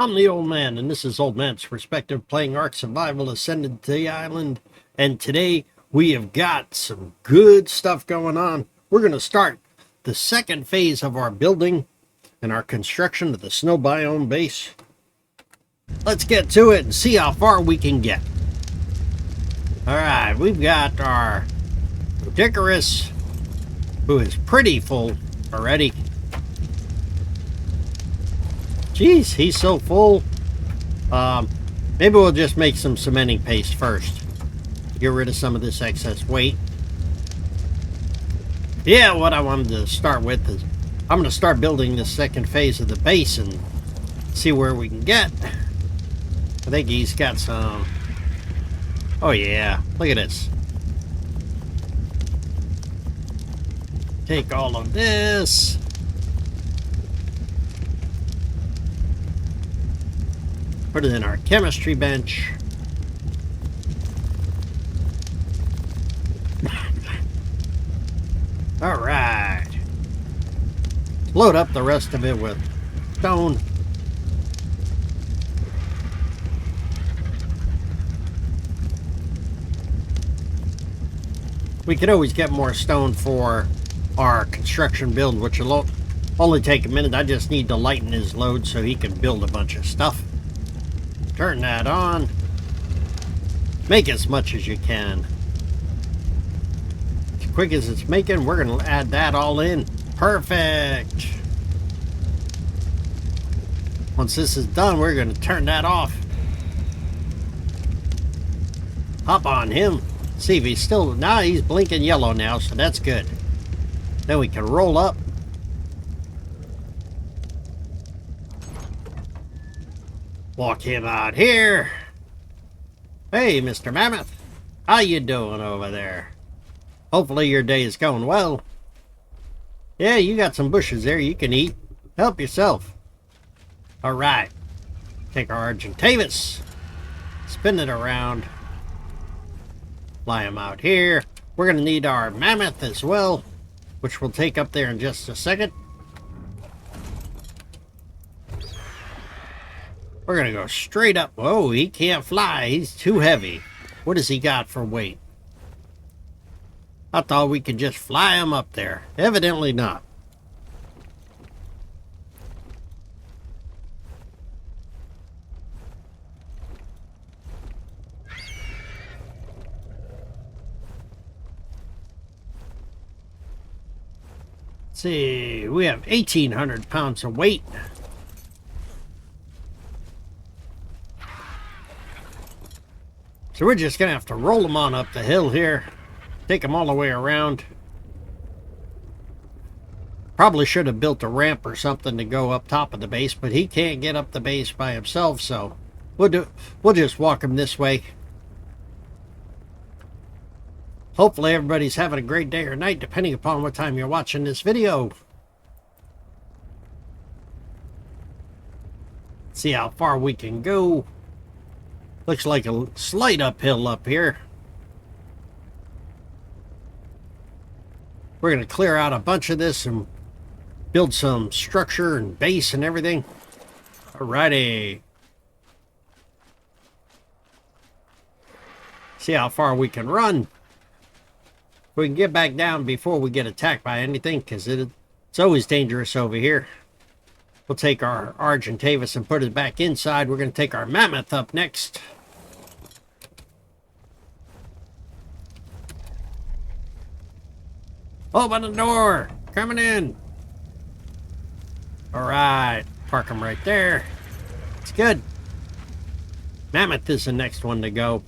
I'm the old man, and this is Old Man's Perspective playing Ark Survival Ascended to the island. And today we have got some good stuff going on. We're going to start the second phase of our building and our construction of the snow biome base. Let's get to it and see how far we can get. Alright, we've got our Icarus, who is pretty full already. Jeez, he's so full. Maybe we'll just make some cementing paste first. Get rid of some of this excess weight. Yeah, what I wanted to start with is I'm going to start building this second phase of the base and see where we can get. I think he's got some... Oh yeah, look at this. Take all of this. Put it in our chemistry bench. All right. Load up the rest of it with stone. We could always get more stone for our construction build, which will only take a minute. I just need to lighten his load so he can build a bunch of stuff. Turn that on. Make as much as you can. As quick as it's making, we're going to add that all in. Perfect. Once this is done, we're going to turn that off. Hop on him. See if he's still... Now he's blinking yellow now, so that's good. Then we can roll up. Walk him out here. Hey, Mr. Mammoth. How you doing over there? Hopefully your day is going well. Yeah, you got some bushes there you can eat. Help yourself. All right. Take our Argentavis. Spin it around. Fly him out here. We're going to need our Mammoth as well, which we'll take up there in just a second. We're going to go straight up. Whoa, he can't fly. He's too heavy. What has he got for weight? I thought we could just fly him up there. Evidently not. Let's see, we have 1,800 pounds of weight. So we're just going to have to roll them on up the hill here. Take them all the way around. Probably should have built a ramp or something to go up top of the base, but he can't get up the base by himself, so we'll just walk him this way. Hopefully everybody's having a great day or night, depending upon what time you're watching this video. See how far we can go. Looks like a slight uphill up here. We're going to clear out a bunch of this and build some structure and base and everything. Alrighty. See how far we can run. We can get back down before we get attacked by anything, because it's always dangerous over here. We'll take our Argentavis and put it back inside. We're going to take our Mammoth up next. Open the door! Coming in! Alright, park him right there. It's good. Mammoth is the next one to go.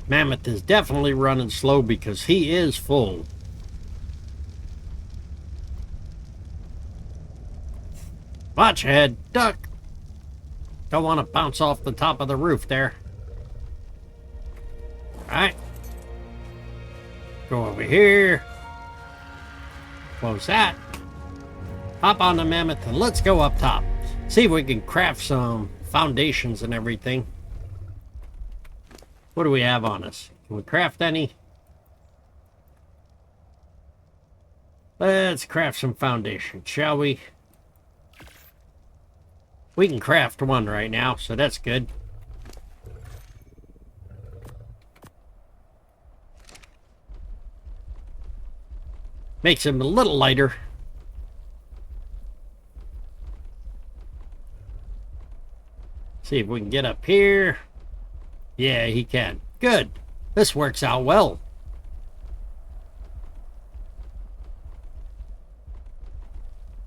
Mammoth is definitely running slow because he is full. Watch ahead, duck! Don't want to bounce off the top of the roof there. Alright. Go over here. Close that. Hop on the Mammoth and let's go up top. See if we can craft some foundations and everything. What do we have on us? Can we craft any? Let's craft some foundation, shall we? We can craft one right now, so that's good. Makes him a little lighter. See if we can get up here. Yeah, he can. Good. This works out well.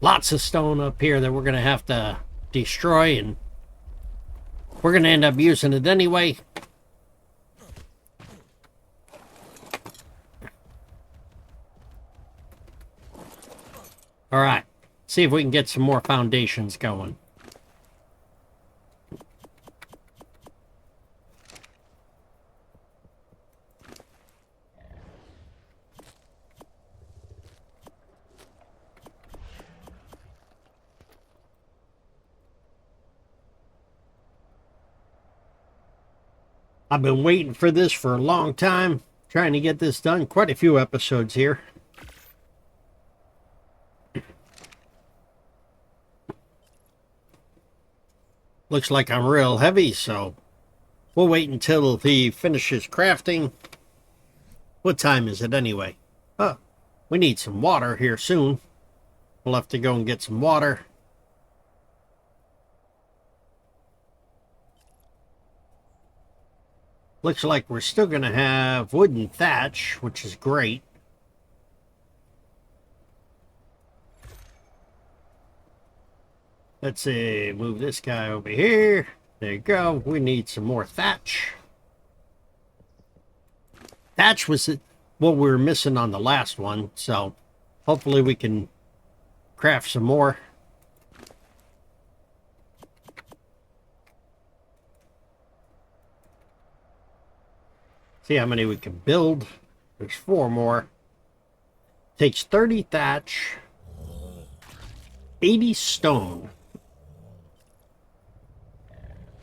Lots of stone up here that we're going to have to destroy, and we're going to end up using it anyway. All right. See if we can get some more foundations going. I've been waiting for this for a long time, trying to get this done. Quite a few episodes here. Looks like I'm real heavy, so we'll wait until he finishes crafting. What time is it anyway? Oh, we need some water here soon. We'll have to go and get some water. Looks like we're still going to have wooden thatch, which is great. Let's see, move this guy over here. There you go. We need some more thatch. Thatch was what we were missing on the last one, so hopefully we can craft some more. See how many we can build. There's 4 more. Takes 30 thatch, 80 stone.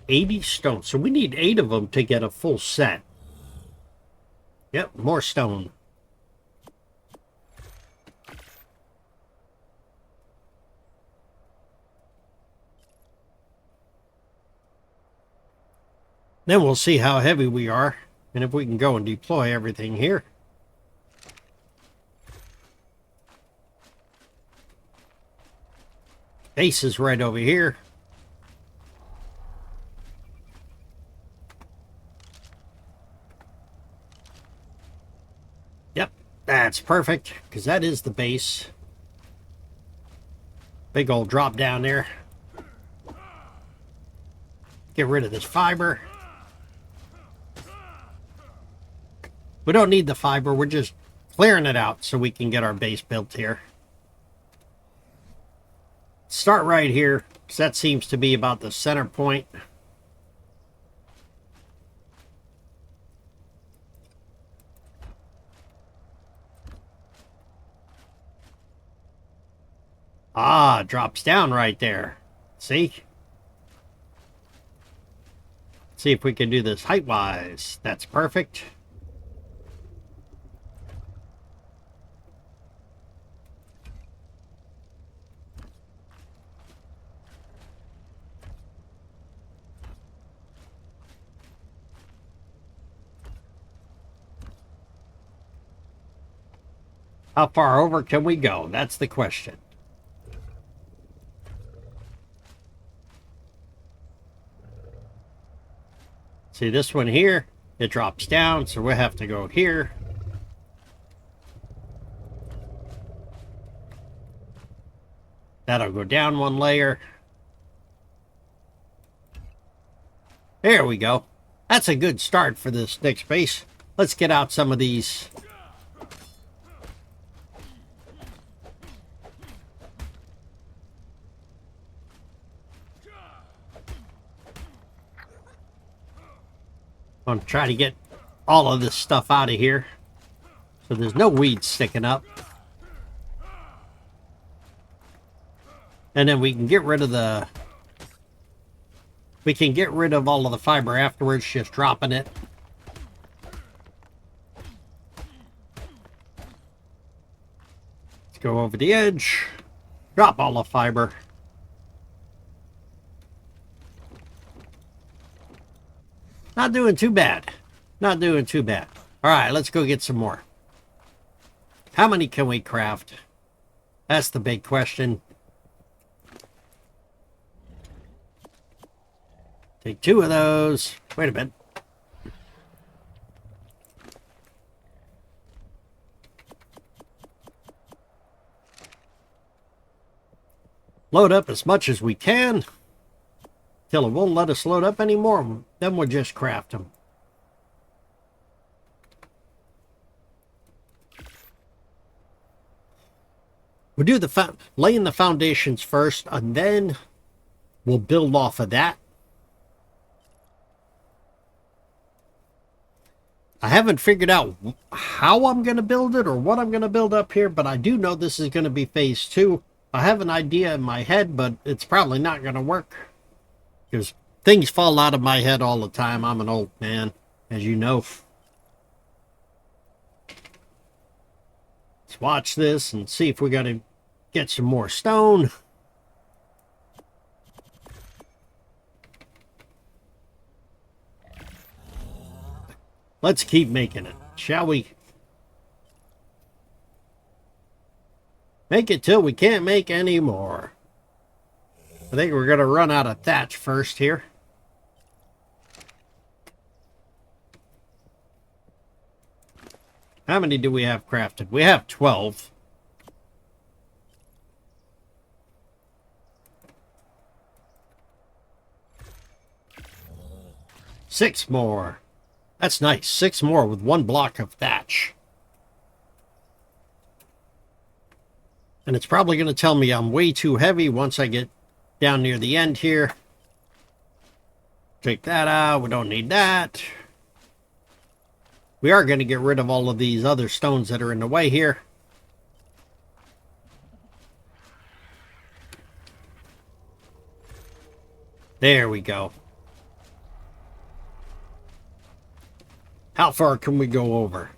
80 stone. So we need 8 of them to get a full set. Yep, more stone. Then we'll see how heavy we are and if we can go and deploy everything here. Base is right over here. Yep, that's perfect, because that is the base. Big old drop down there. Get rid of this fiber. We don't need the fiber, we're just clearing it out so we can get our base built here. Start right here, because that seems to be about the center point. Ah, drops down right there. See? See if we can do this height-wise. That's perfect. How far over can we go? That's the question. See this one here? It drops down, so we'll have to go here. That'll go down 1 layer. There we go. That's a good start for this next base. Let's get out some of these. I'm trying to get all of this stuff out of here so there's no weeds sticking up. And then we can get rid of the... We can get rid of all of the fiber afterwards, just dropping it. Let's go over the edge. Drop all the fiber. Not doing too bad. Not doing too bad. All right, let's go get some more. How many can we craft? That's the big question. Take 2 of those. Wait a minute. Load up as much as we can. Till it won't let us load up anymore. Then we'll just craft them. We'll do laying the foundations first, and then we'll build off of that. I haven't figured out how I'm going to build it or what I'm going to build up here, but I do know this is going to be phase 2. I have an idea in my head, but it's probably not going to work. Because things fall out of my head all the time. I'm an old man, as you know. Let's watch this and see if we got to get some more stone. Let's keep making it, shall we? Make it till we can't make any more. I think we're going to run out of thatch first here. How many do we have crafted? We have 12. Six more. That's nice. 6 more with 1 block of thatch. And it's probably going to tell me I'm way too heavy once I get down near the end here. Take that out. We don't need that. We are going to get rid of all of these other stones that are in the way here. There we go. How far can we go over?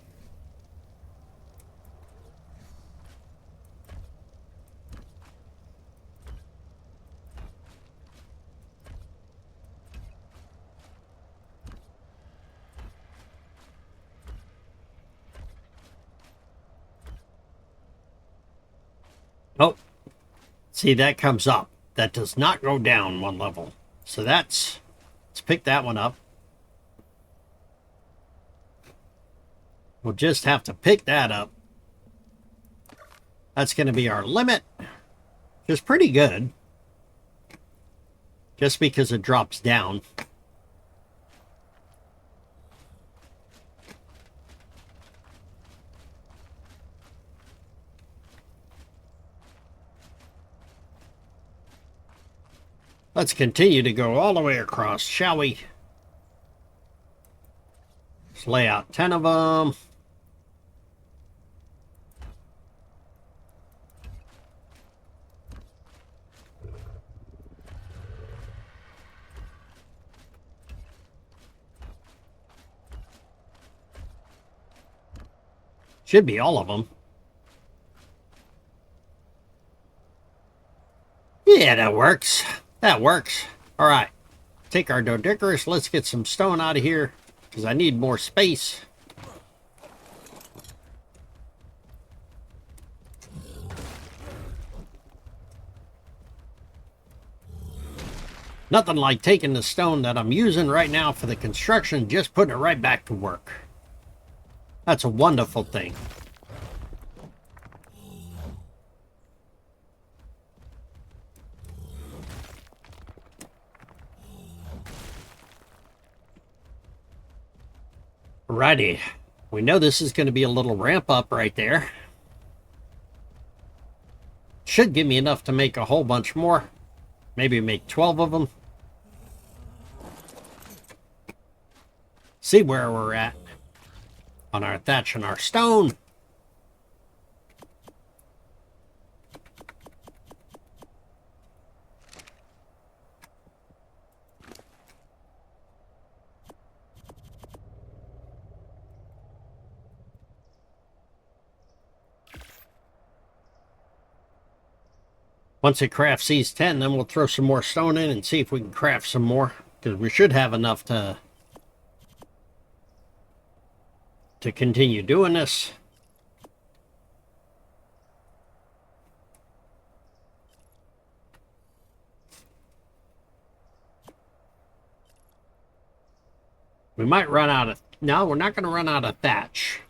Oh, see, that comes up. That does not go down 1 level. So let's pick that one up. We'll just have to pick that up. That's going to be our limit. Which is pretty good. Just because it drops down. Let's continue to go all the way across, shall we? Let's lay out 10 of them. Should be all of them. Yeah, that works. That works. All right. Take our Doedicurus. Let's get some stone out of here because I need more space. Nothing like taking the stone that I'm using right now for the construction, just putting it right back to work. That's a wonderful thing. Righty. We know this is going to be a little ramp up right there. Should give me enough to make a whole bunch more. Maybe make 12 of them. See where we're at on our thatch and our stone. Once it crafts these 10, then we'll throw some more stone in and see if we can craft some more. Because we should have enough to to continue doing this. We might run out of... No, we're not going to run out of thatch.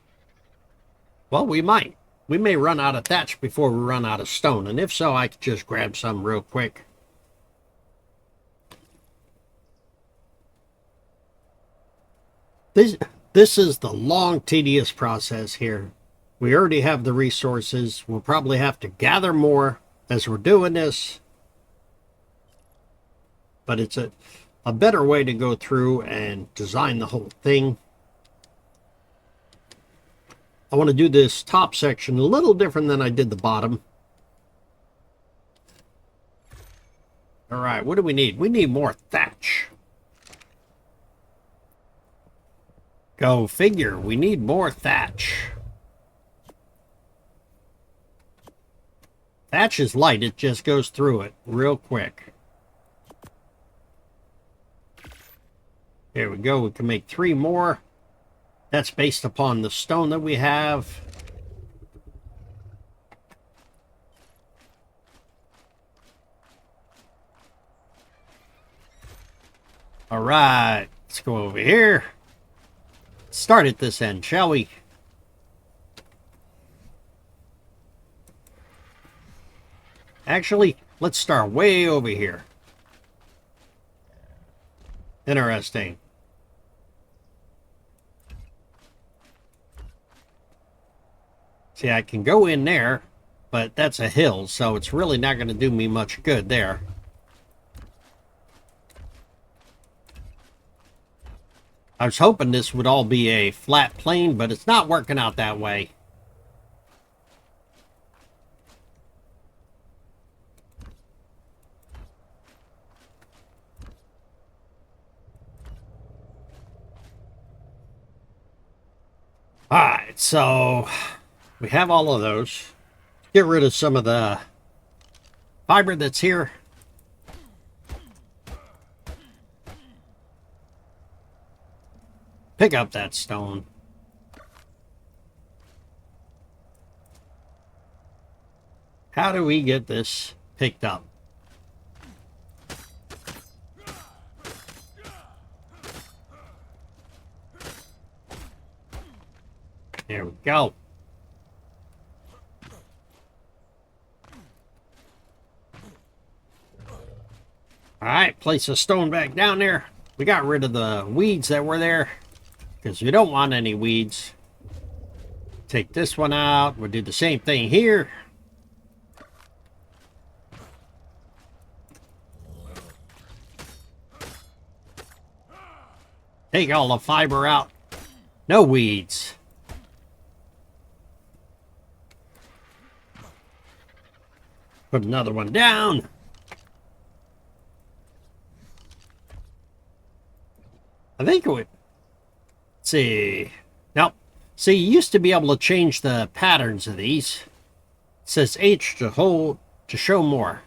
Well, we might. We may run out of thatch before we run out of stone. And if so, I could just grab some real quick. This is the long, tedious process here. We already have the resources. We'll probably have to gather more as we're doing this. But it's a better way to go through and design the whole thing. I want to do this top section a little different than I did the bottom. All right, what do we need? We need more thatch. Go figure, we need more thatch. Thatch is light, it just goes through it real quick. There we go, we can make 3 more. That's based upon the stone that we have. All right, let's go over here. Start at this end, shall we? Actually, let's start way over here. Interesting. See, I can go in there, but that's a hill, so it's really not going to do me much good there. I was hoping this would all be a flat plane, but it's not working out that way. Alright, so we have all of those. Get rid of some of the fiber that's here. Pick up that stone. How do we get this picked up? There we go. Alright, place a stone back down there. We got rid of the weeds that were there, because we don't want any weeds. Take this one out. We'll do the same thing here. Take all the fiber out. No weeds. Put another one down. I think it would... Let's see. Nope. See, you used to be able to change the patterns of these. It says H to hold to show more.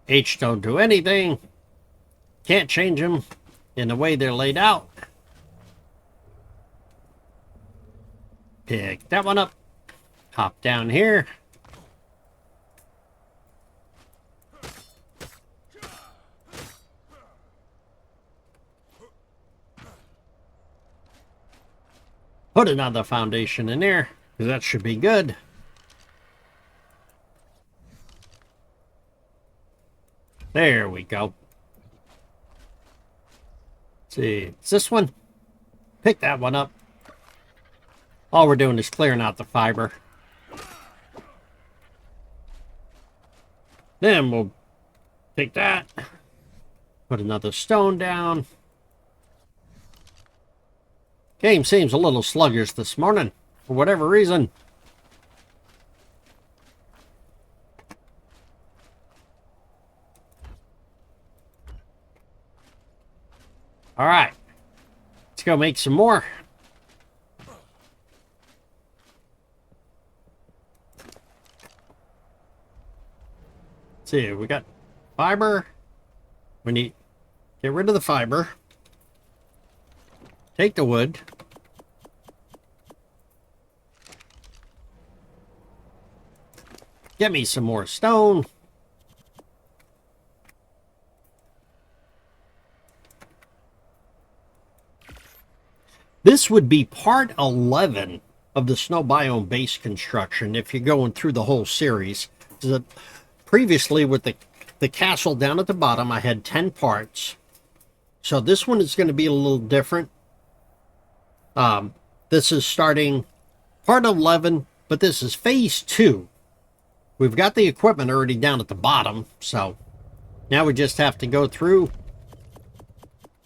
H don't do anything. Can't change them in the way they're laid out. Pick that one up. Hop down here. Put another foundation in there, because that should be good. There we go. Let's see, it's this one. Pick that one up. All we're doing is clearing out the fiber. Then we'll take that. Put another stone down. Game seems a little sluggish this morning, for whatever reason. All right, let's go make some more. Let's see, we got fiber. We need get rid of the fiber. Take the wood. Get me some more stone. This would be part 11 of the snow biome base construction if you're going through the whole series. Previously, with the castle down at the bottom, I had 10 parts. So this one is going to be a little different. This is starting part 11, but this is phase 2. We've got the equipment already down at the bottom, so now we just have to go through,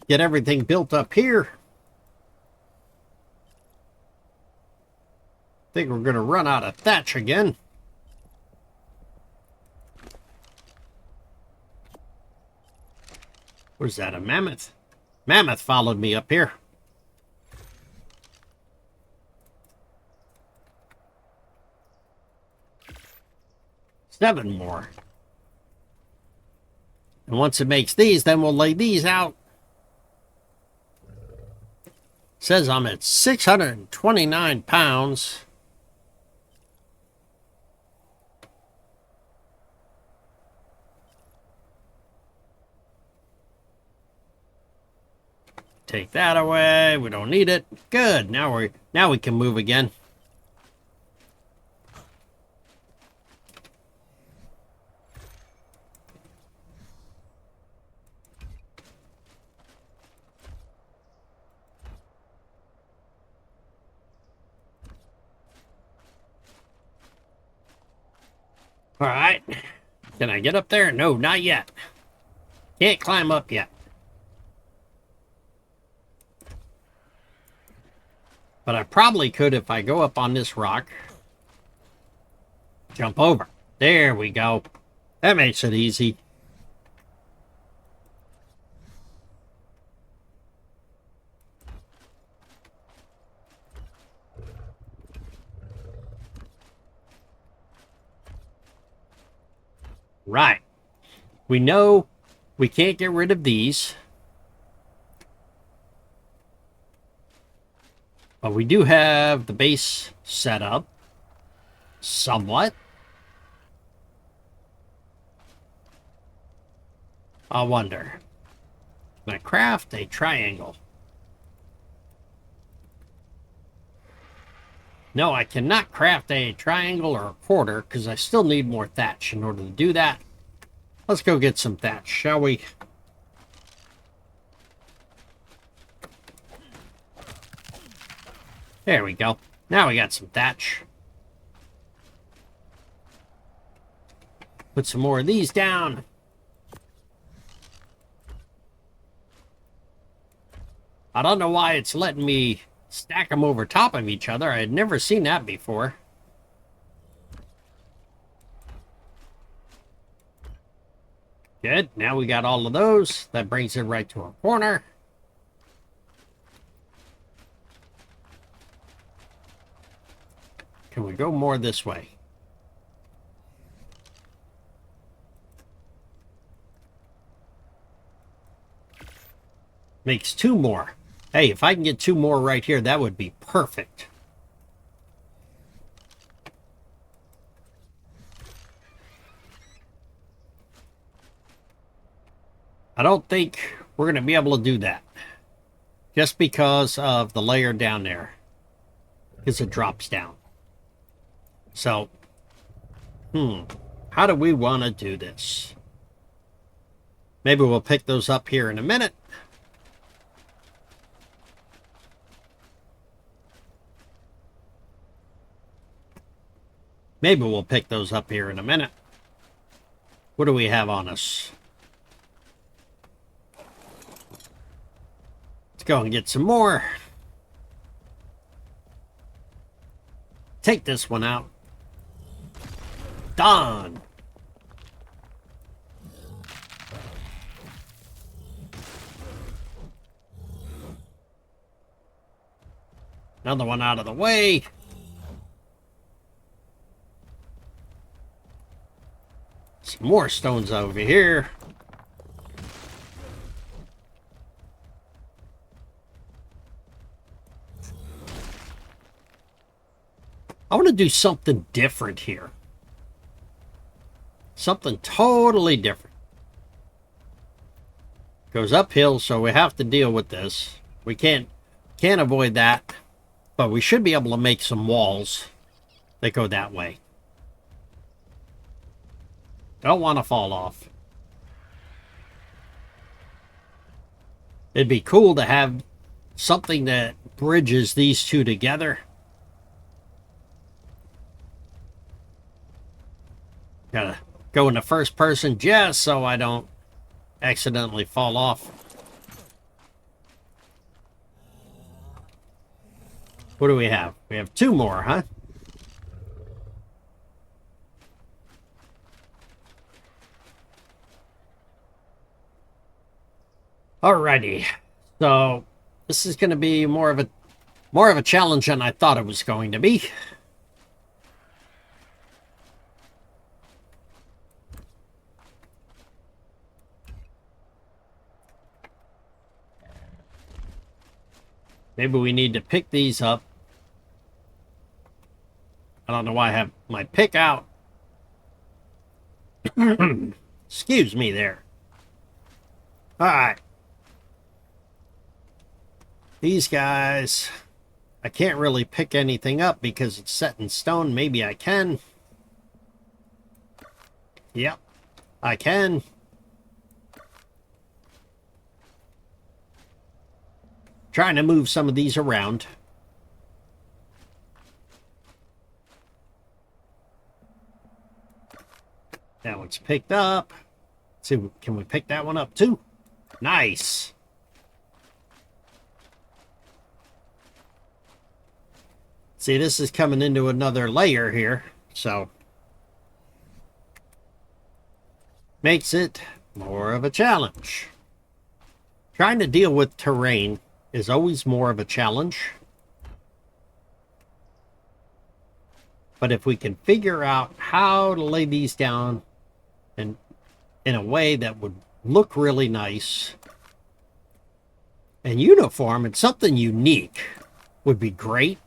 get everything built up here. I think we're going to run out of thatch again. What is that, a mammoth? Mammoth followed me up here. Seven more. And once it makes these, then we'll lay these out. Says I'm at 629 pounds. Take that away. We don't need it. Good. Now we can move again. All right. Can I get up there? No, not yet. Can't climb up yet. But I probably could if I go up on this rock. Jump over. There we go. That makes it easy. Right. We know we can't get rid of these. But we do have the base set up. Somewhat. I wonder. Can I craft a triangle? No, I cannot craft a triangle or a quarter because I still need more thatch in order to do that. Let's go get some thatch, shall we? There we go. Now we got some thatch. Put some more of these down. I don't know why it's letting me stack them over top of each other. I had never seen that before. Good. Now we got all of those. That brings it right to a corner. Can we go more this way? Makes two more. Hey, if I can get two more right here, that would be perfect. I don't think we're going to be able to do that. Just because of the layer down there. Because it drops down. So, how do we want to do this? Maybe we'll pick those up here in a minute. Maybe we'll pick those up here in a minute. What do we have on us? Let's go and get some more. Take this one out. Done. Another one out of the way. Some more stones over here. want to do something different here. Something totally different. Goes uphill, so we have to deal with this. We can't avoid that. But we should be able to make some walls that go that way. Don't want to fall off. It'd be cool to have something that bridges these two together. Gotta go into first person just so I don't accidentally fall off. What do we have? We have 2 more, huh? Alrighty. So this is going to be more of a challenge than I thought it was going to be. Maybe we need to pick these up. I don't know why I have my pick out. Excuse me there. Alright. These guys, I can't really pick anything up because it's set in stone. Maybe I can. Yep, I can. Trying to move some of these around. That one's picked up. Let's see, can we pick that one up too? Nice. See, this is coming into another layer here, so makes it more of a challenge. Trying to deal with terrain is always more of a challenge. But if we can figure out how to lay these down in a way that would look really nice and uniform and something unique would be great.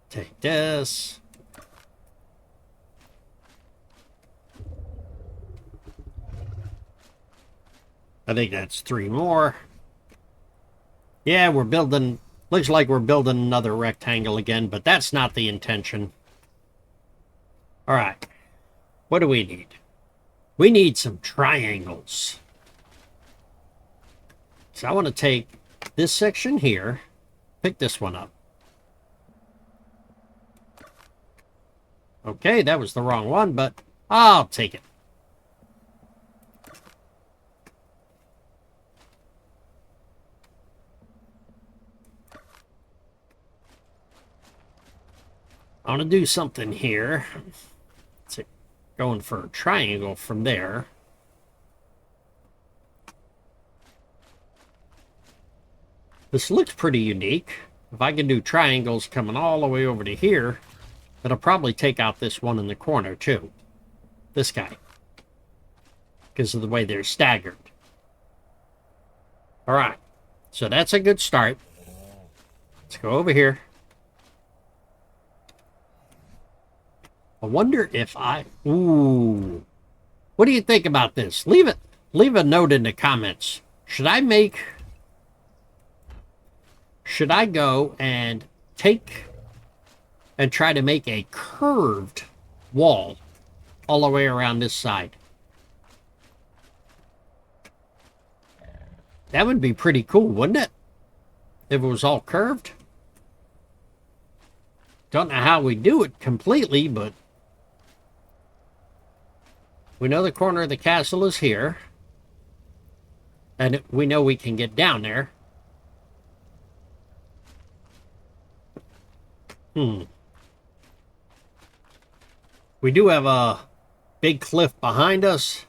Take this. I think that's 3 more. Yeah, we're building, looks like we're building another rectangle again, but that's not the intention. All right, what do we need? We need some triangles. So I want to take this section here, pick this one up. Okay, that was the wrong one, but I'll take it. I want to do something here. Let's see, going for a triangle from there. This looks pretty unique. If I can do triangles coming all the way over to here, it'll probably take out this one in the corner too. This guy. Because of the way they're staggered. All right. So that's a good start. Let's go over here. I wonder if ooh. What do you think about this? Leave a note in the comments. Should I go and try to make a curved wall all the way around this side? That would be pretty cool, wouldn't it? If it was all curved. Don't know how we do it completely, but we know the corner of the castle is here. And we know we can get down there. We do have a big cliff behind us.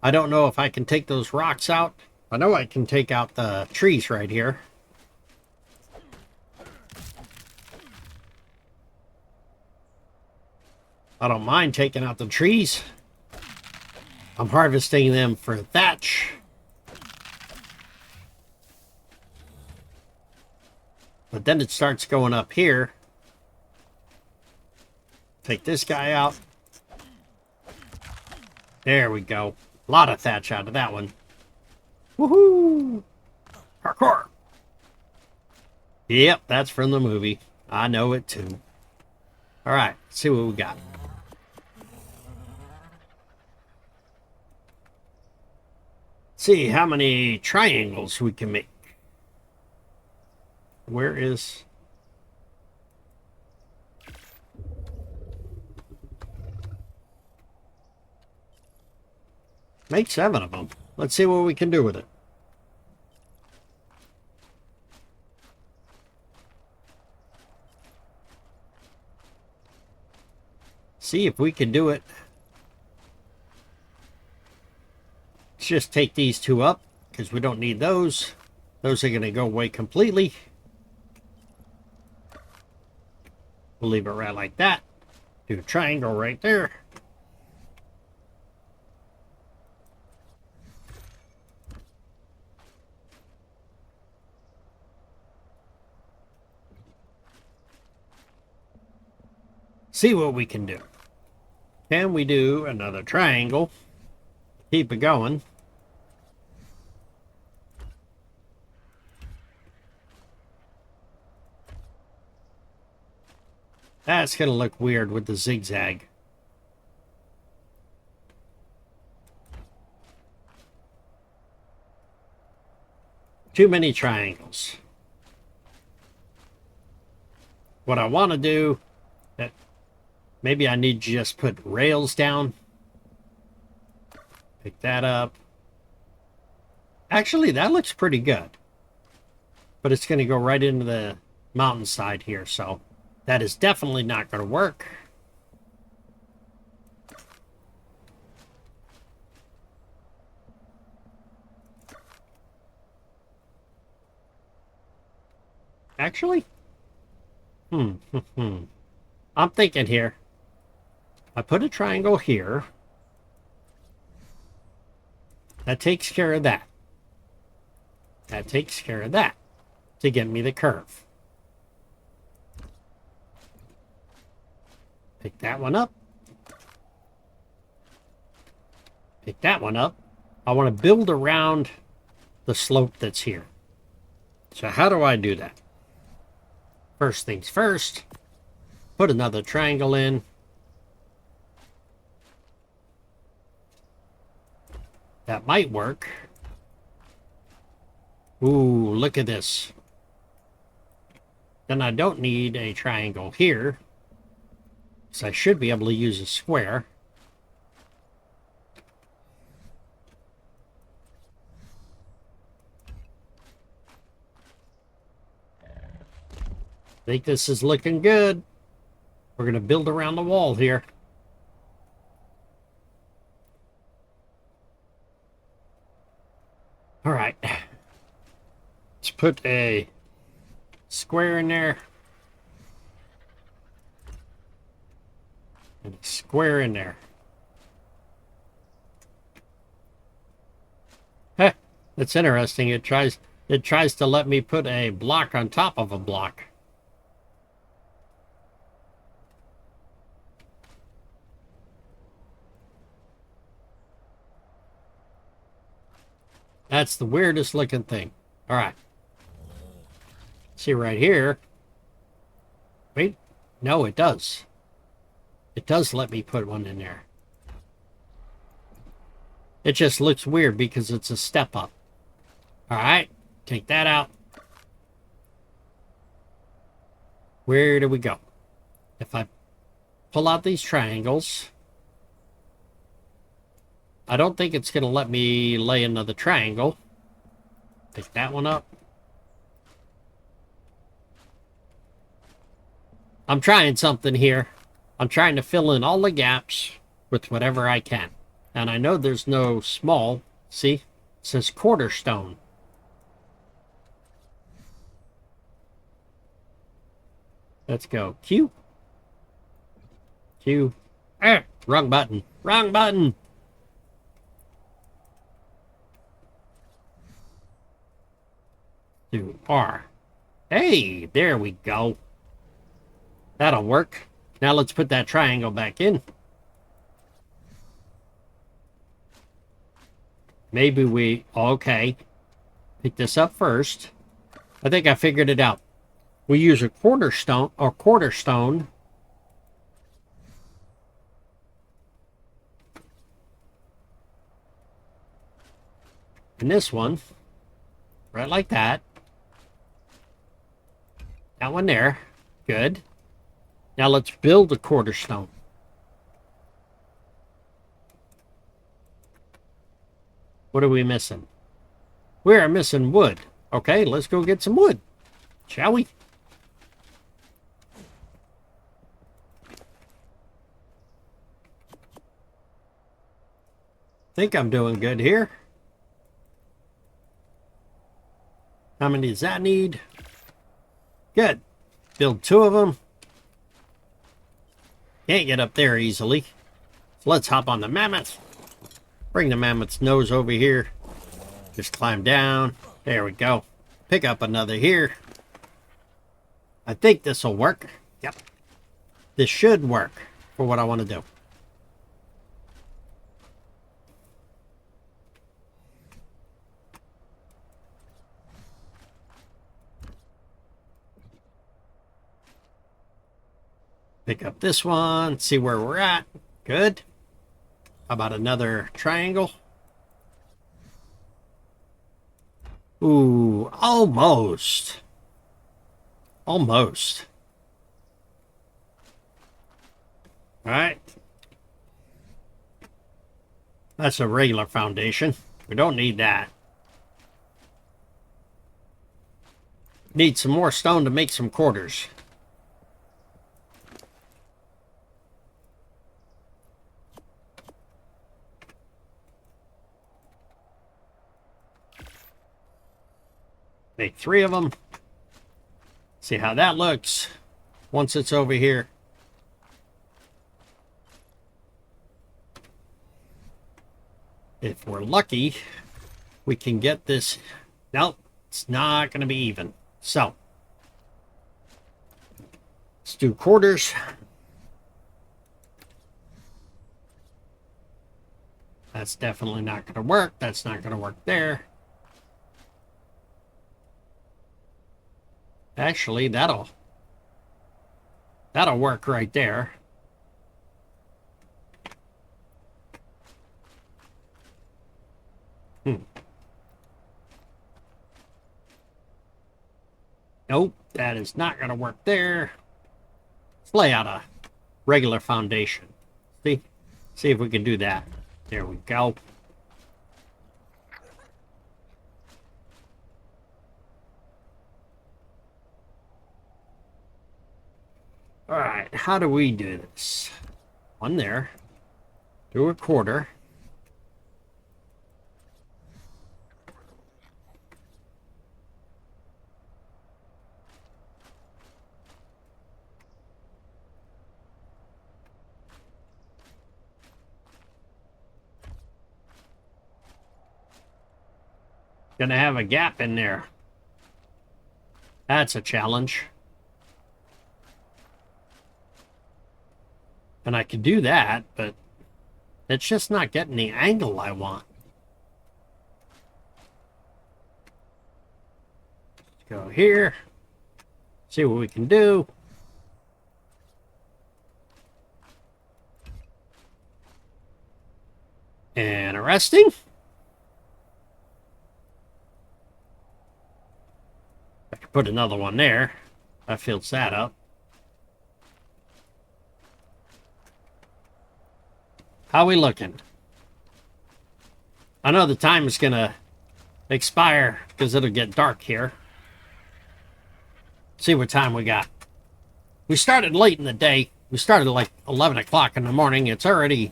I don't know if I can take those rocks out. I know I can take out the trees right here. I don't mind taking out the trees. I'm harvesting them for thatch. But then it starts going up here. Take this guy out. There we go. A lot of thatch out of that one. Woohoo! Parkour! Yep, that's from the movie. I know it too. Alright, let's see what we got. See how many triangles we can make. Where is... Make 7 of them. Let's see what we can do with it. See if we can do it. Let's just take these 2 up, because we don't need those. Those are going to go away completely. We'll leave it right like that. Do a triangle right there. See what we can do. Can we do another triangle? Keep it going. That's going to look weird with the zigzag. Too many triangles. What I want to do, maybe I need to just put rails down. Pick that up. Actually, that looks pretty good. But it's going to go right into the mountainside here, so that is definitely not going to work. Actually? I'm thinking here. I put a triangle here. That takes care of that. That takes care of that to get me the curve. Pick that one up. Pick that one up. I want to build around the slope that's here. So how do I do that? First things first, put another triangle in. That might work. Ooh, look at this. Then I don't need a triangle here. So I should be able to use a square. I think this is looking good. We're going to build around the wall here. All right. Let's put a square in there. And a square in there. Heh, that's interesting. It tries to let me put a block on top of a block. That's the weirdest looking thing. All right. See right here. Wait. No, it does. It does let me put one in there. It just looks weird because it's a step up. All right. Take that out. Where do we go? If I pull out these triangles, I don't think it's going to let me lay another triangle. Pick that one up. I'm trying something here. I'm trying to fill in all the gaps with whatever I can. And I know there's no small. See? It says quarterstone. Let's go. Q. Q. Ah, wrong button. Wrong button. Do R. Hey, there we go. That'll work. Now let's put that triangle back in. Maybe we... Okay. Pick this up first. I think I figured it out. We use a quarter stone. And this one. Right like that. That one there. Good. Now let's build a quarter stone. What are we missing? We are missing wood. Okay, let's go get some wood. Shall we? Think I'm doing good here. How many does that need? Good. Build 2 of them. Can't get up there easily. So let's hop on the mammoth. Bring the mammoth's nose over here. Just climb down. There we go. Pick up another here. I think this will work. Yep. This should work for what I want to do. Pick up this one, see where we're at. Good. How about another triangle? Ooh, almost. Almost. All right. That's a regular foundation. We don't need that. Need some more stone to make some quarters. Make 3 of them. See how that looks once it's over here. If we're lucky, we can get this. Nope, it's not going to be even. So, let's do quarters. That's definitely not going to work. That's not going to work there. Actually, that'll work right there. Nope, that is not going to work there. Let's lay out a regular foundation. See if we can do that. There we go. All right, how do we do this? One there. Do a quarter. Gonna have a gap in there. That's a challenge. And I could do that, but it's just not getting the angle I want. Let's go here. See what we can do. Interesting. I could put another one there. That fills that up. How we looking? I know the time is gonna expire because it'll get dark here. See what time we got. We started late in the day. We started like 11 o'clock in the morning. It's already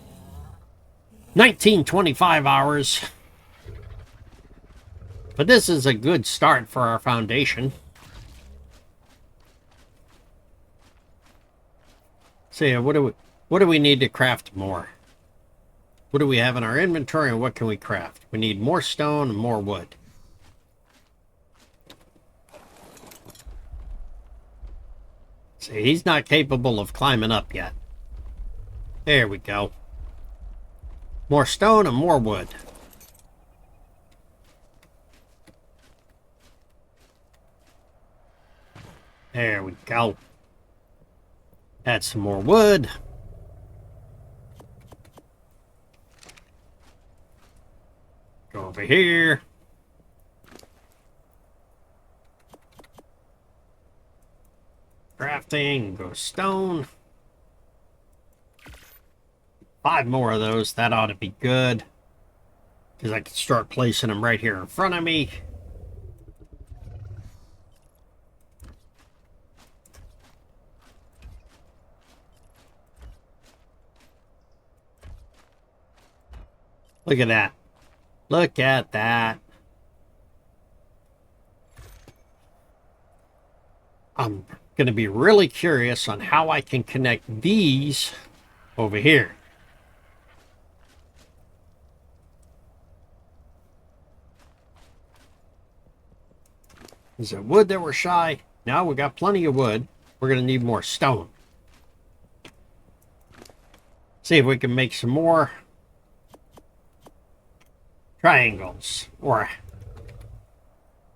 19:25 hours. But this is a good start for our foundation. So what do we need to craft more? What do we have in our inventory and what can we craft? We need more stone and more wood. See, he's not capable of climbing up yet. There we go. More stone and more wood. There we go. Add some more wood. Go over here. Crafting, go stone. 5 more of those, that ought to be good. Because I can start placing them right here in front of me. Look at that. Look at that. I'm going to be really curious on how I can connect these over here. Is it wood that we're shy? Now we got plenty of wood. We're going to need more stone. See if we can make some more triangles. Or,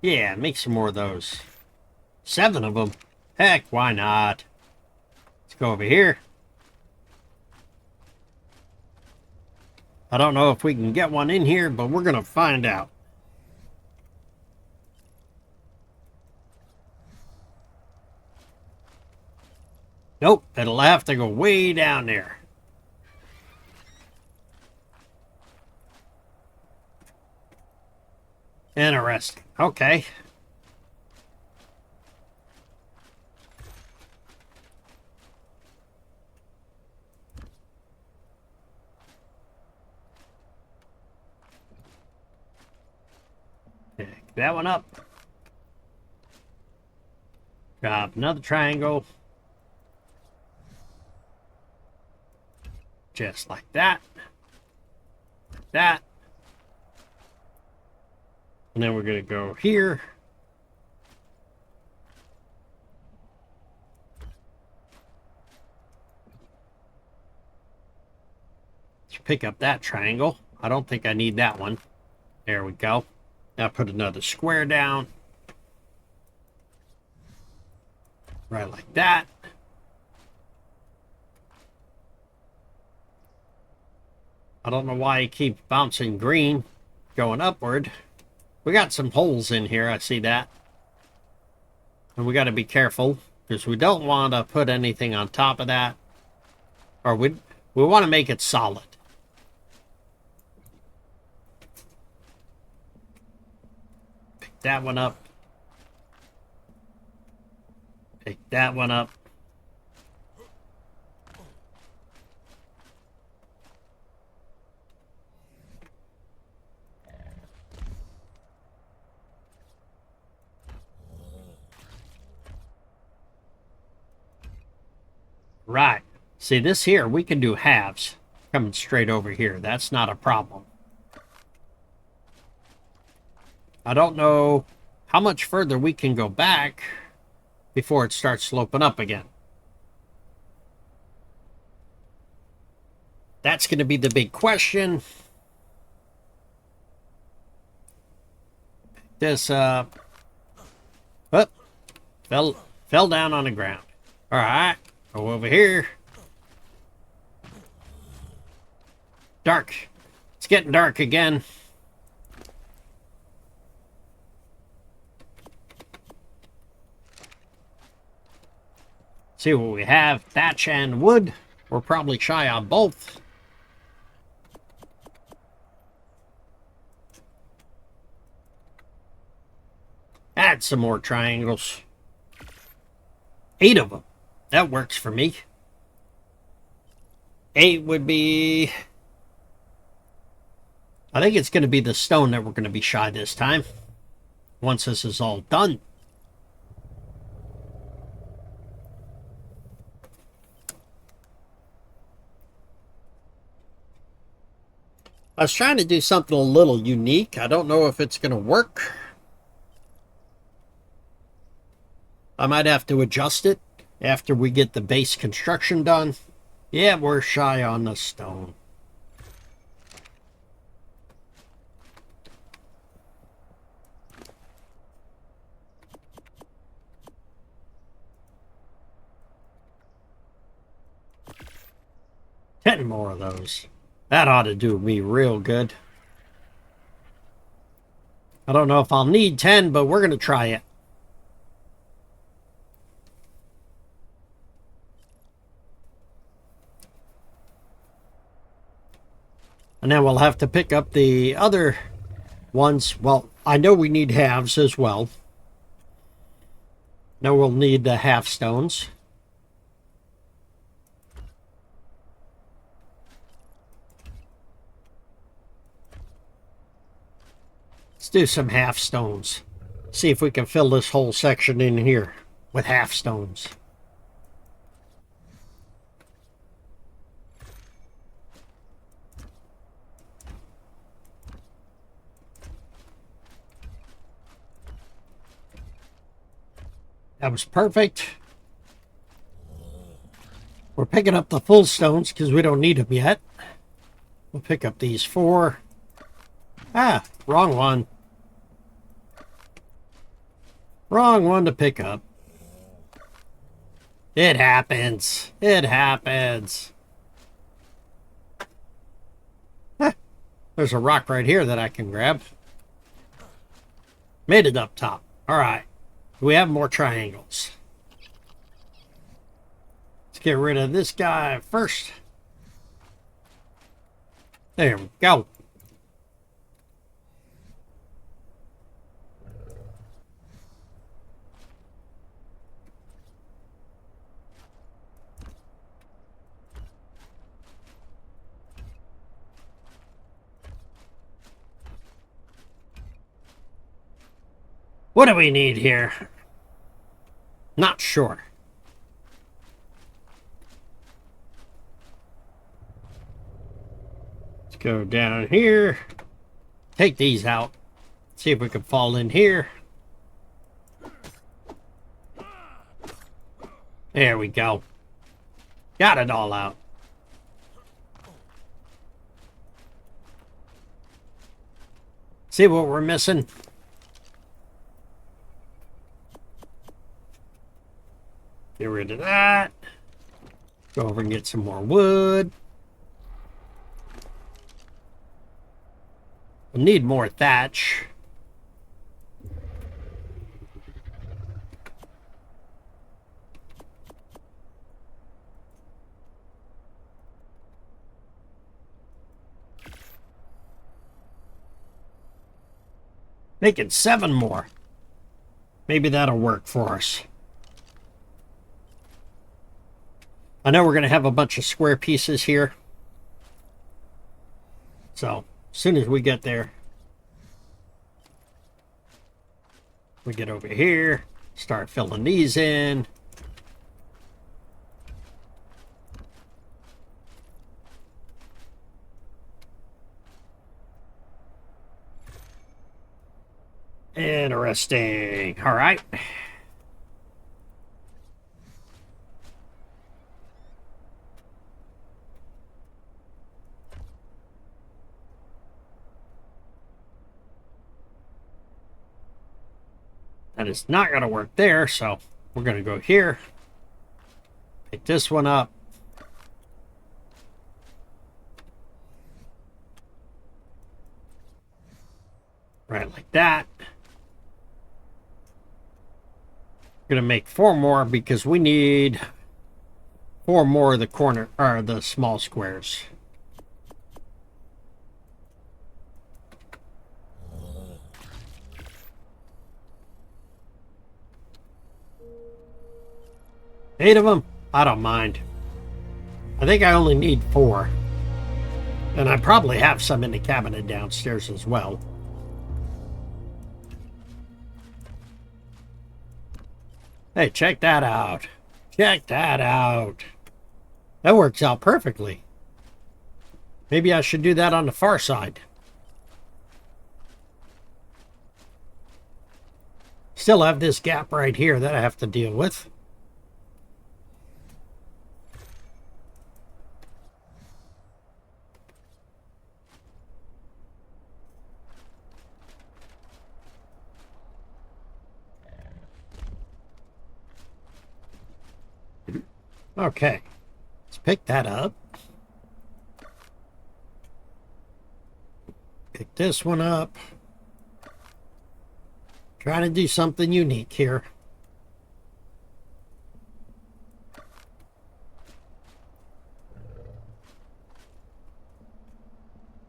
yeah, make some more of those. 7 of them. Heck, why not? Let's go over here. I don't know if we can get one in here, but we're going to find out. Nope, it'll have to go way down there. Interesting. Okay. Pick that one up. Drop another triangle. Just like that. Like that. And then we're going to go here. Let's pick up that triangle. I don't think I need that one. There we go. Now put another square down. Right like that. I don't know why it keeps bouncing green, going upward. We got some holes in here, I see that. And we got to be careful, because we don't want to put anything on top of that. Or we want to make it solid. Pick that one up. Pick that one up. Right. See, this here, we can do halves coming straight over here. That's not a problem. I don't know how much further we can go back before it starts sloping up again. That's going to be the big question. Pick this up. Oh, fell down on the ground. All right. Go over here. Dark. It's getting dark again. See what we have. Thatch and wood. We're probably shy on both. Add some more triangles. 8 of them. That works for me. 8 would be... I think it's going to be the stone that we're going to be shy this time. Once this is all done. I was trying to do something a little unique. I don't know if it's going to work. I might have to adjust it after we get the base construction done. Yeah, we're shy on the stone. Ten more of those. That ought to do me real good. I don't know if I'll need 10, but we're going to try it. And then we'll have to pick up the other ones. Well, I know we need halves as well. Now we'll need the half stones. Let's do some half stones. See if we can fill this whole section in here with half stones. That was perfect. We're picking up the full stones because we don't need them yet. We'll pick up these 4. Ah, wrong one. Wrong one to pick up. It happens. It happens. Huh. There's a rock right here that I can grab. Made it up top. All right. We have more triangles. Let's get rid of this guy first. There we go. What do we need here? Not sure. Let's go down here. Take these out. See if we can fall in here. There we go. Got it all out. See what we're missing? Get rid of that. Go over and get some more wood. We'll need more thatch. Making 7 more. Maybe that'll work for us. I know we're going to have a bunch of square pieces here. So, as soon as we get there, we get over here, start filling these in. Interesting. All right. That is not going to work there, so we're going to go here. Pick this one up. Right like that. We're going to make 4 more because we need 4 more of the corner, or the small squares. Eight of them? I don't mind. I think I only need 4. And I probably have some in the cabinet downstairs as well. Hey, check that out. Check that out. That works out perfectly. Maybe I should do that on the far side. Still have this gap right here that I have to deal with. Okay. Let's pick that up. Pick this one up. Trying to do something unique here.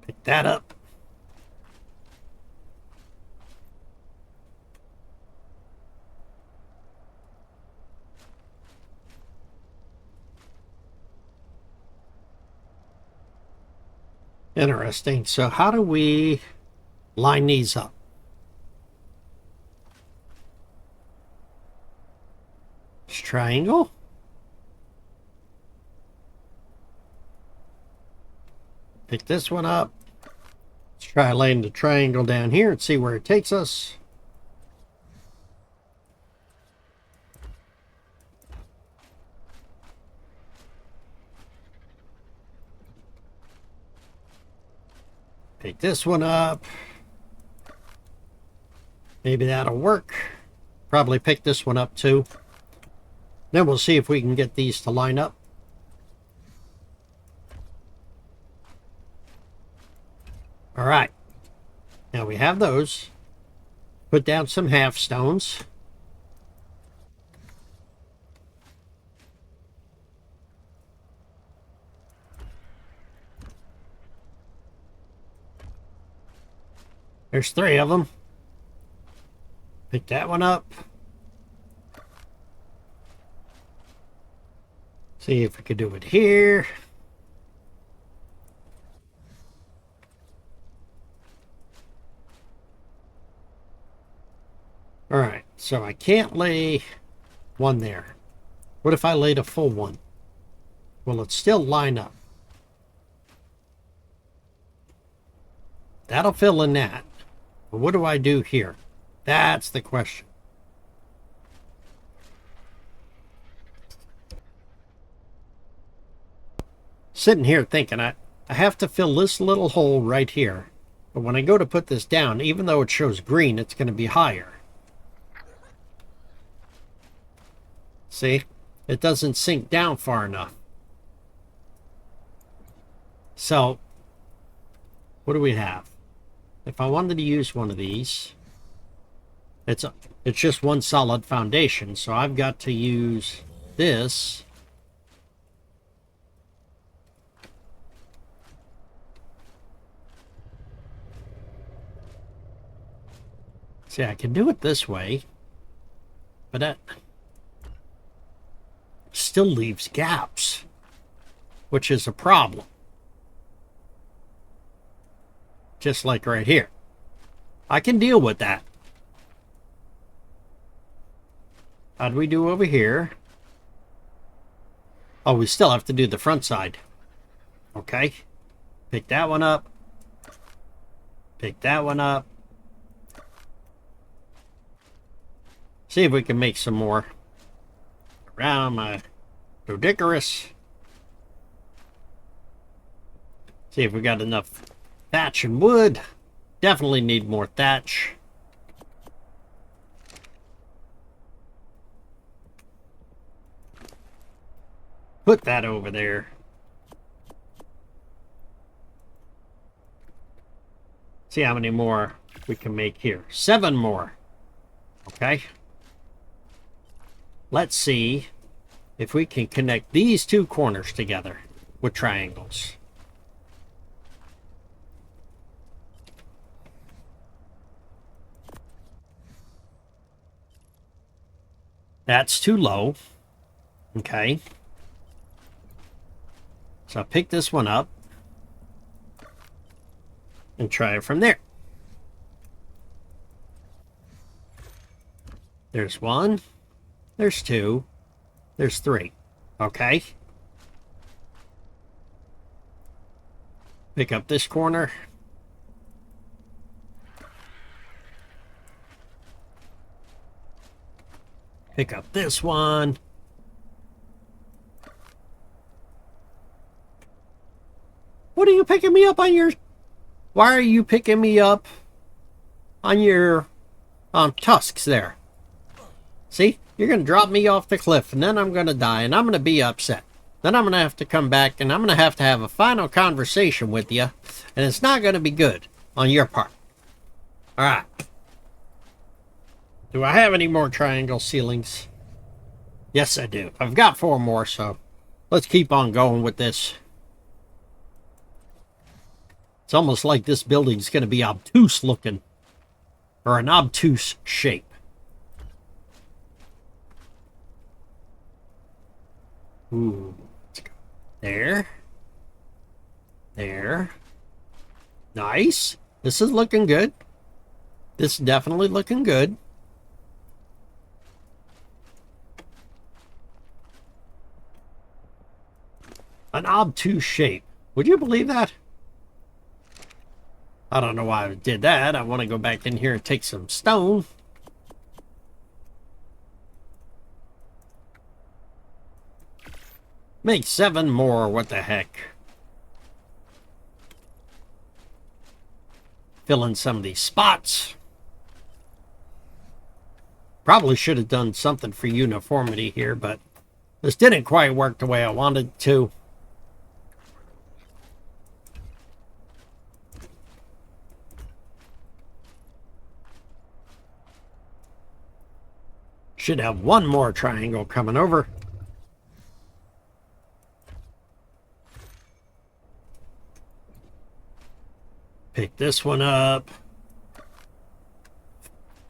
Pick that up. Interesting. So how do we line these up? Triangle. Pick this one up. Let's try laying the triangle down here and see where it takes us. Pick this one up. Maybe that'll work. Probably pick this one up too. Then we'll see if we can get these to line up. All right. Now we have those. Put down some half stones. There's 3 of them. Pick that one up. See if we could do it here. All right, so I can't lay one there. What if I laid a full one? Will it still line up? That'll fill in that. But what do I do here? That's the question. Sitting here thinking I have to fill this little hole right here. But when I go to put this down, even though it shows green, it's going to be higher. See? It doesn't sink down far enough. So, what do we have? If I wanted to use one of these, it's just one solid foundation, so I've got to use this. See, I can do it this way, but that still leaves gaps, which is a problem. Just like right here. I can deal with that. How do we do over here? Oh, we still have to do the front side. Okay. Pick that one up. Pick that one up. See if we can make some more around my dodecarus. See if we got enough thatch and wood. Definitely need more thatch. Put that over there. See how many more we can make here. 7 more. Okay. Let's see if we can connect these 2 corners together with triangles. That's too low. Okay. So I'll pick this one up and try it from there. There's 1. There's 2. There's 3. Okay. Pick up this corner. Pick up this one. What are you picking me up on your... Why are you picking me up on your tusks there? See? You're going to drop me off the cliff, and then I'm going to die, and I'm going to be upset. Then I'm going to have to come back, and I'm going to have a final conversation with you, and it's not going to be good on your part. All right. Do I have any more triangle ceilings? Yes, I do. I've got 4 more, so let's keep on going with this. It's almost like this building's going to be obtuse looking, or an obtuse shape. Ooh, let's go there. There. Nice. This is looking good. This is definitely looking good. An obtuse shape. Would you believe that? I don't know why I did that. I want to go back in here and take some stone. Make 7 more. What the heck? Fill in some of these spots. Probably should have done something for uniformity here, but this didn't quite work the way I wanted it to. Should have 1 more triangle coming over. Pick this one up.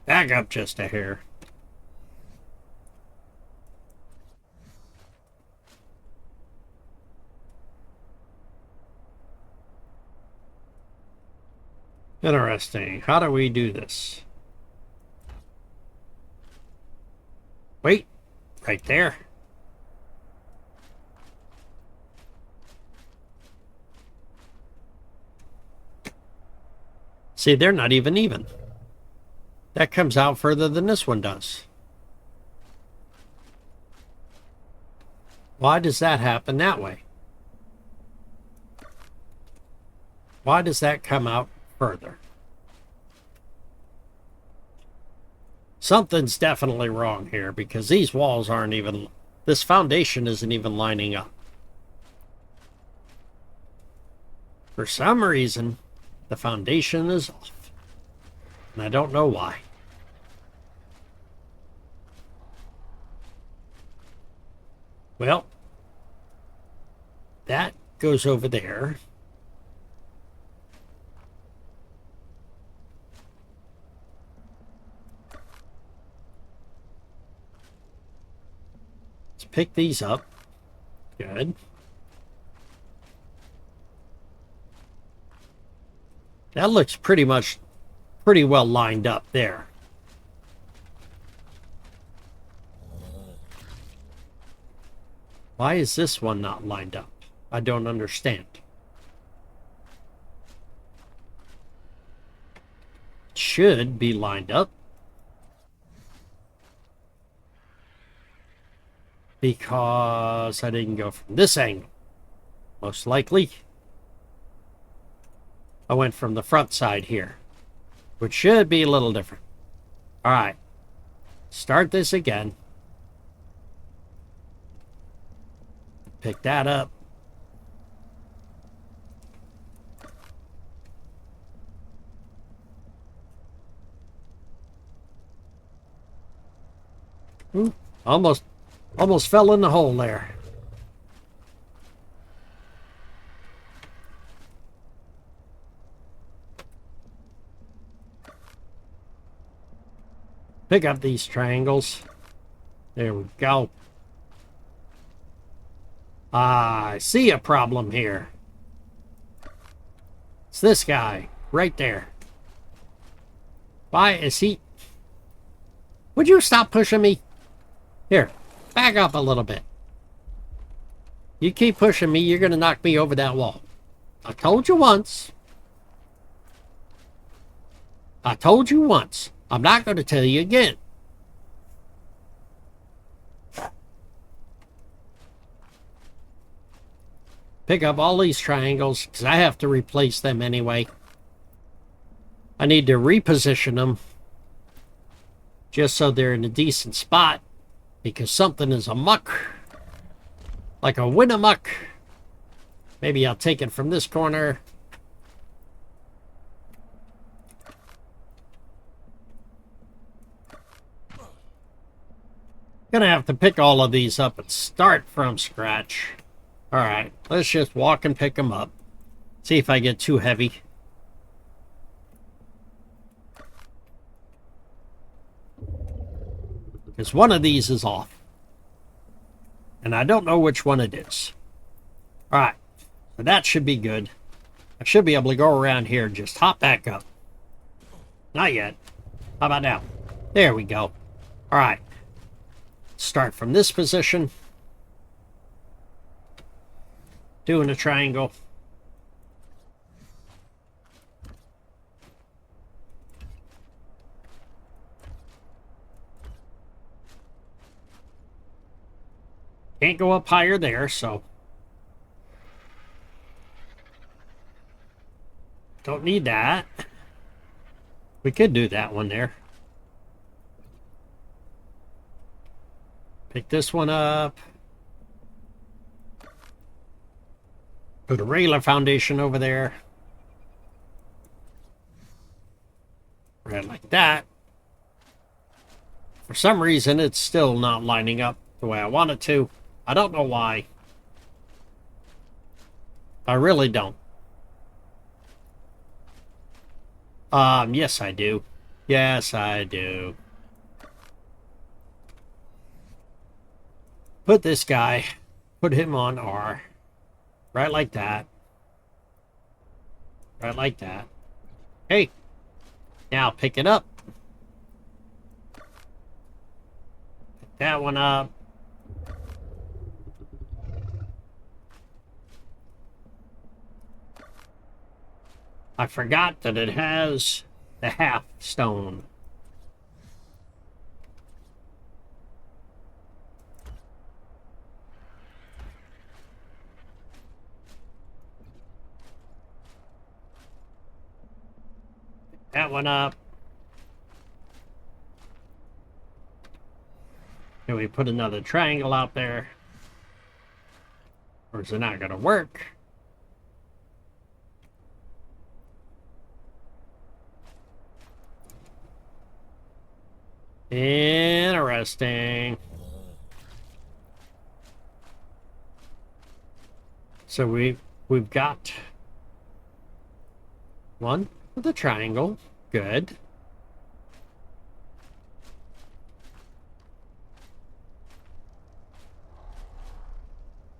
Back up just a hair. Interesting. How do we do this? Wait. Right there. See, they're not even. That comes out further than this one does. Why does that happen that way? Why does that come out further? Something's definitely wrong here because these walls aren't even... This foundation isn't even lining up. For some reason, the foundation is off. And I don't know why. Well, that goes over there. Let's pick these up. Good. That looks pretty well lined up there. Why is this one not lined up? I don't understand. It should be lined up. Because I didn't go from this angle. Most likely. I went from the front side here, which should be a little different. All right, start this again. Pick that up. Ooh, almost fell in the hole there. Pick up these triangles. There we go. I see a problem here. It's this guy right there. Why is he... Would you stop pushing me? Here, back up a little bit. You keep pushing me, you're going to knock me over that wall. I told you once. I told you once. I'm not going to tell you again. Pick up all these triangles, because I have to replace them anyway. I need to reposition them, just so they're in a decent spot. because something is amuck. Like a win-amuck. Maybe I'll take it from this corner. Gonna have to pick all of these up and start from scratch. Alright, let's just walk and pick them up. See if I get too heavy. Because one of these is off. And I don't know which one it is. Alright, so that should be good. I should be able to go around here and just hop back up. Not yet. How about now? There we go. Alright. Start from this position. Doing a triangle. Can't go up higher there, so don't need that. We could do that one there. Pick this one up. Put a regular foundation over there. Right like that. For some reason, it's still not lining up the way I want it to. I don't know why. I really don't. Yes, I do. Yes, I do. Put this guy, put him on R. Right like that. Right like that. Hey, now pick it up. Pick that one up. I forgot that it has the half stone. That one up. Can we put another triangle out there? Or is it not going to work? Interesting. So we've got one with a triangle. Good.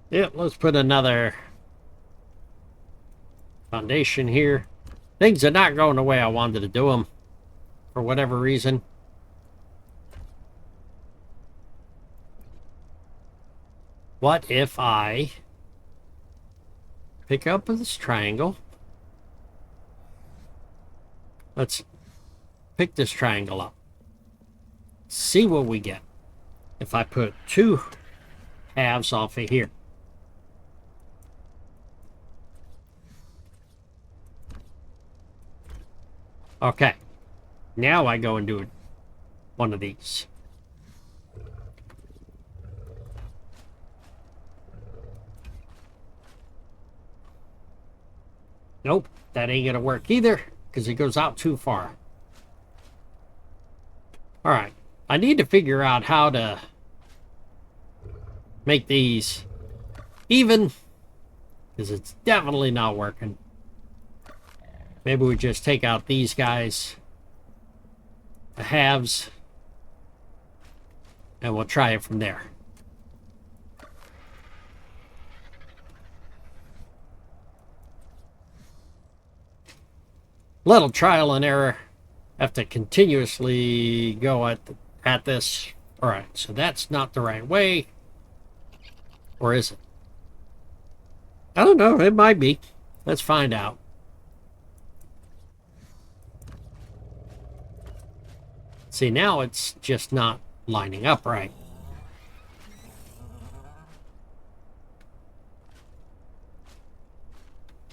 Yep, let's put another foundation here. Things are not going the way I wanted to do them for whatever reason. What if I pick up this triangle? Let's pick this triangle up. See what we get if I put two halves off of here. Okay. Now I go and do one of these. Nope, that ain't gonna work either, because it goes out too far. Alright, I need to figure out how to make these even, because it's definitely not working. Maybe we just take out these guys, the halves, and we'll try it from there. Little trial and error. Have to continuously go at this. All right, so that's not the right way. Or is it? I don't know. It might be. Let's find out. See, now it's just not lining up right.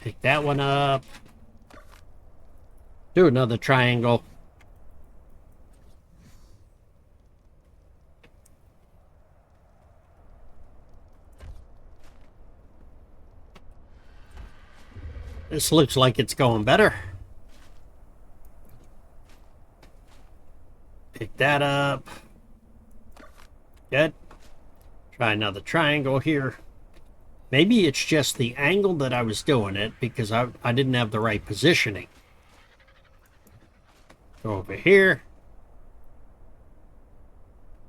Pick that one up. Do another triangle. This looks like it's going better. Pick that up. Good. Try another triangle here. Maybe it's just the angle that I was doing it because I didn't have the right positioning. Go over here.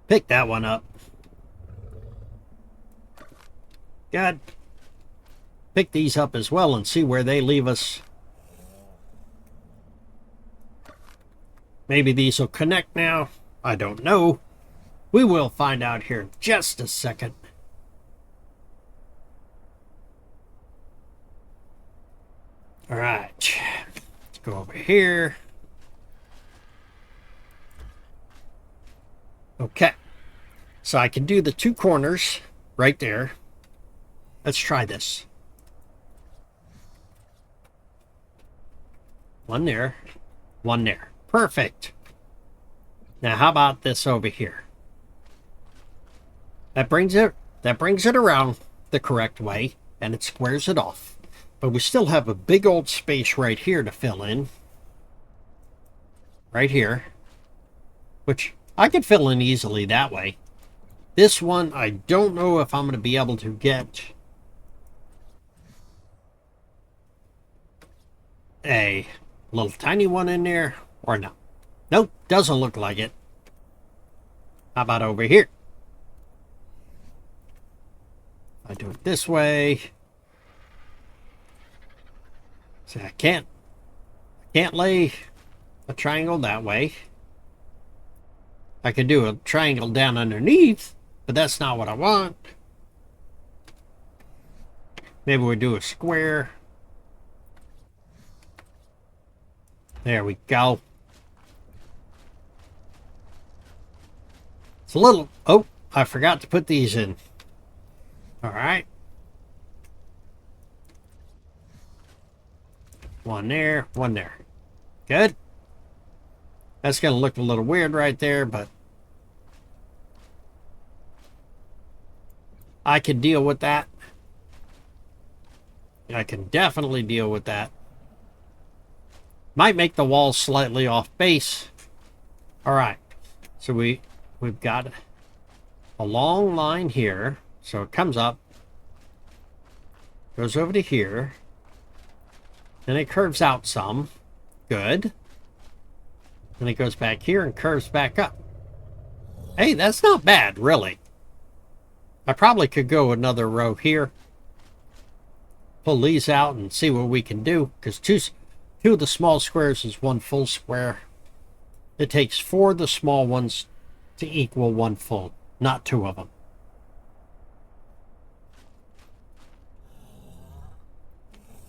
Pick that one up. Good. Pick these up as well and see where they leave us. Maybe these will connect now. I don't know. We will find out here in just a second. All right. Let's go over here. Okay. So I can do the two corners right there. Let's try this. One there, one there. Perfect. Now how about this over here? That brings it around the correct way and it squares it off. But we still have a big old space right here to fill in. Right here. Which I could fill in easily that way. This one, I don't know if I'm going to be able to get a little tiny one in there or no. Nope, doesn't look like it. How about over here? I do it this way. See, I can't lay a triangle that way. I could do a triangle down underneath, but that's not what I want. Maybe we do a square. There we go. It's a little... Oh, I forgot to put these in. All right. One there, one there. Good. That's going to look a little weird right there, but I can deal with that. I can definitely deal with that. Might make the walls slightly off base. All right. So we've got a long line here. So it comes up, goes over to here, then it curves out some. Good. Then it goes back here and curves back up. Hey, that's not bad, really. I probably could go another row here. Pull these out and see what we can do. Because two of the small squares is one full square. It takes 4 of the small ones to equal one full, not 2 of them.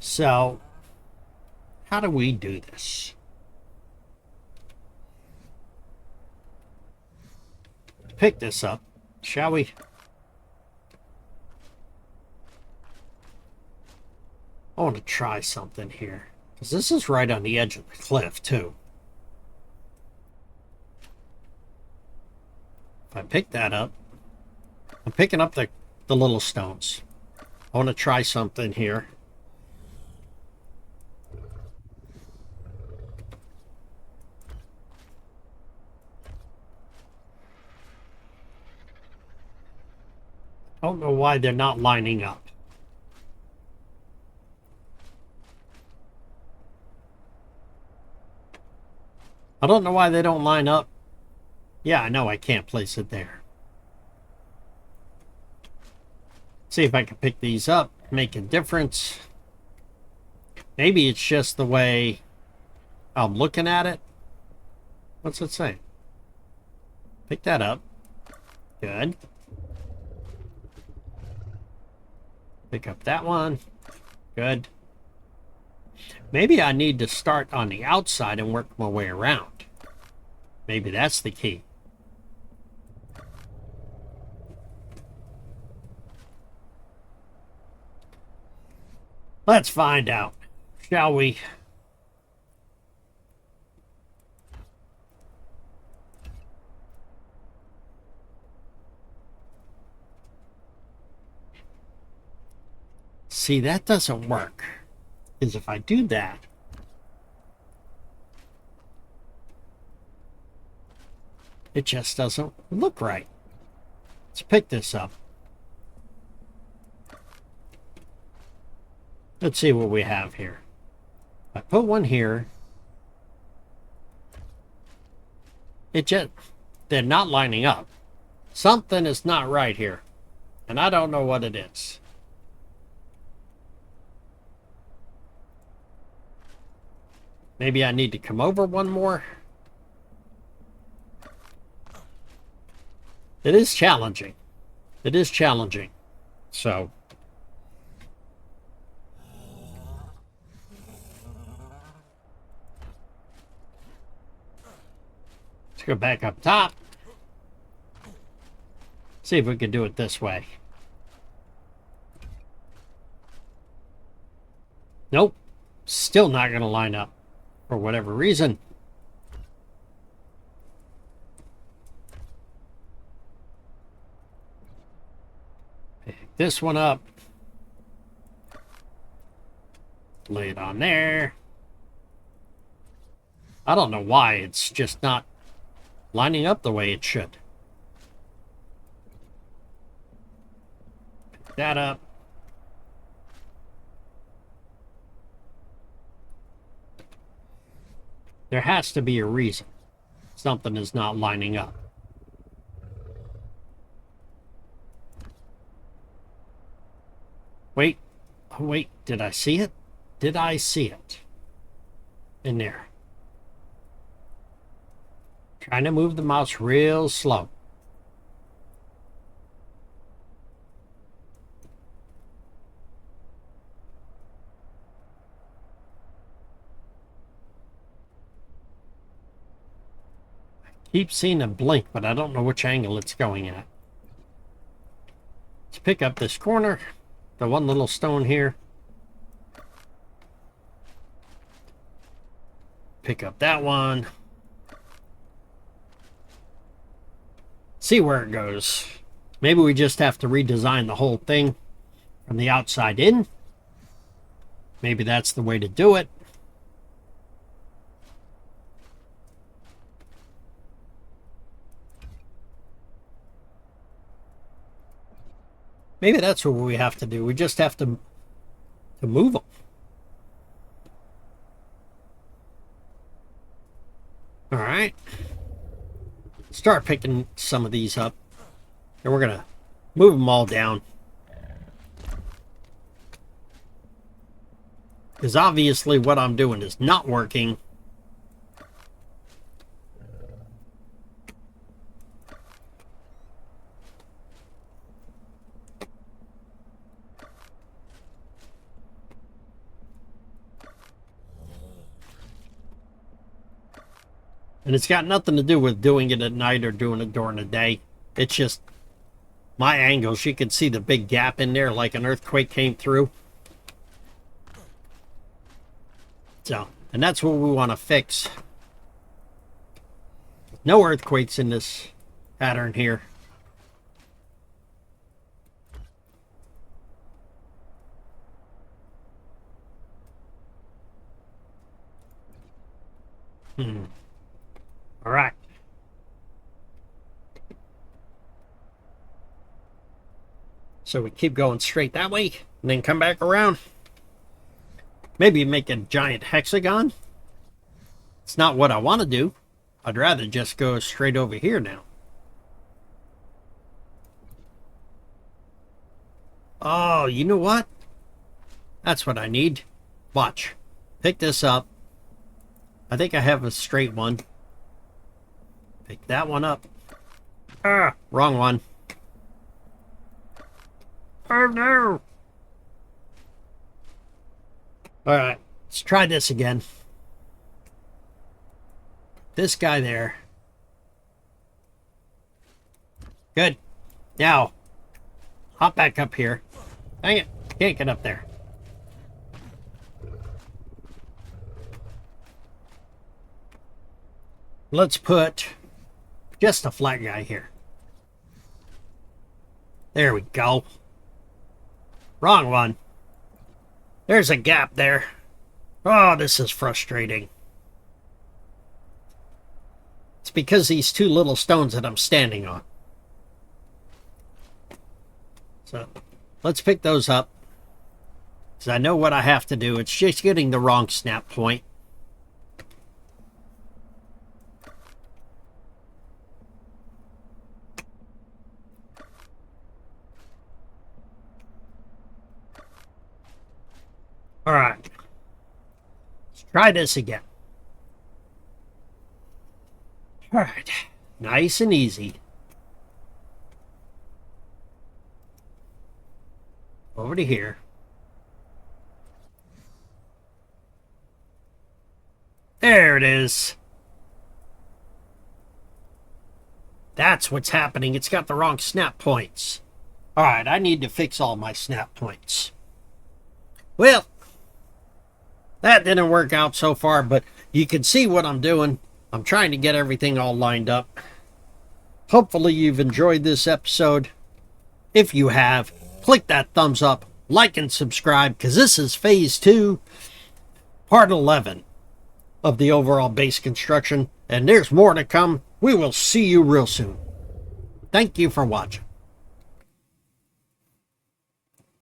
So, how do we do this? Pick this up, shall we? I want to try something here. Because this is right on the edge of the cliff, too. If I pick that up, I'm picking up the little stones. I want to try something here. I don't know why they're not lining up. I don't know why they don't line up. Yeah, I know I can't place it there. See if I can pick these up, make a difference. Maybe it's just the way I'm looking at it. What's it say? Pick that up. Good. Pick up that one. Good. Maybe I need to start on the outside and work my way around. Maybe that's the key. Let's find out, shall we? See, that doesn't work. is if I do that, it just doesn't look right. Let's pick this up. Let's see what we have here. I put one here. They're not lining up. Something is not right here. And I don't know what it is. Maybe I need to come over one more. It is challenging. It is challenging. So. Let's go back up top. See if we can do it this way. Nope. Still not going to line up for whatever reason. Pick this one up. Lay it on there. I don't know why it's just not lining up the way it should. Pick that up. There has to be a reason. Something is not lining up. Wait. Oh, wait. Did I see it? Did I see it? In there. Trying to move the mouse real slow. Keep seeing a blink, but I don't know which angle it's going at. Let's pick up this corner, the one little stone here. Pick up that one. See where it goes. Maybe we just have to redesign the whole thing from the outside in. Maybe that's the way to do it. Maybe that's what we have to do. We just have to move them. All right. Start picking some of these up. And we're going to move them all down. Because obviously what I'm doing is not working. And it's got nothing to do with doing it at night or doing it during the day. It's just my angles. You can see the big gap in there like an earthquake came through. So, and that's what we want to fix. No earthquakes in this pattern here. All right. So we keep going straight that way and then come back around. Maybe make a giant hexagon. It's not what I want to do. I'd rather just go straight over here now. Oh, you know what? That's what I need. Watch. Pick this up. I think I have a straight one. Pick that one up. Ah, wrong one. Oh no! Alright, let's try this again. This guy there. Good. Now, hop back up here. Dang it, can't get up there. Let's put just a flat guy here. There we go. Wrong one. There's a gap there. Oh, this is frustrating. It's because these two little stones that I'm standing on. So, let's pick those up. Because I know what I have to do. It's just getting the wrong snap point. Alright. Let's try this again. Alright. Nice and easy. Over to here. There it is. That's what's happening. It's got the wrong snap points. Alright, I need to fix all my snap points. Well, that didn't work out so far, but you can see what I'm doing. I'm trying to get everything all lined up. Hopefully you've enjoyed this episode. If you have, click that thumbs up, like and subscribe, because this is Phase 2, Part 11 of the overall base construction, and there's more to come. We will see you real soon. Thank you for watching.